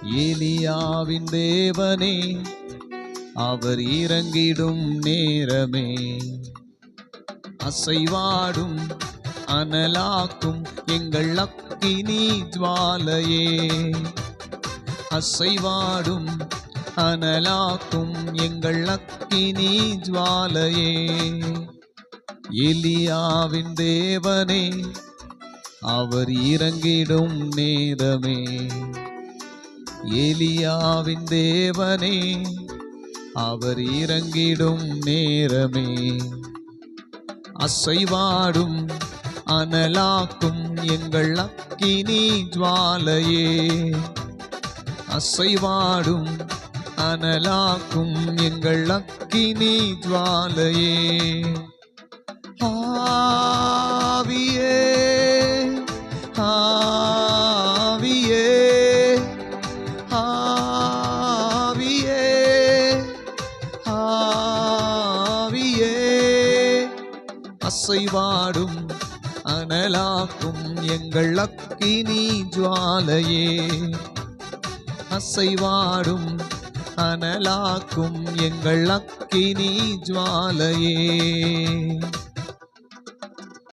ஏலியாவின் தேவனே, அவர் இறங்கிடும் நேரமே, அசைவாடும் அனலாக்கும் எங்கள் அக்கினி ஜுவாலையே, அசைவாடும் அனலாக்கும் எங்கள் அக்கினி ஜுவாலையே. எலியாவின் தேவனே, அவர் இறங்கிடும் நேரமே, எலியாவின் தேவனே, அவர் இறங்கிடும் நேரமே, அசைவாடும் அனலாக்கும் எங்கள் அக்கினி ஜுவாலையே, அசைவாடும் அனலாக்கும் எங்கள் அக்கினி ஜுவாலையே. ஆவியே ஆவியே ஆவியே ஆவியே, அசைவாடும் அனலாக்கும் எங்கள் அக்கினி ஜுவாலையே, அசைவாடும் அனலாக்கும் எங்கள் அக்கினி ஜுவாலையே.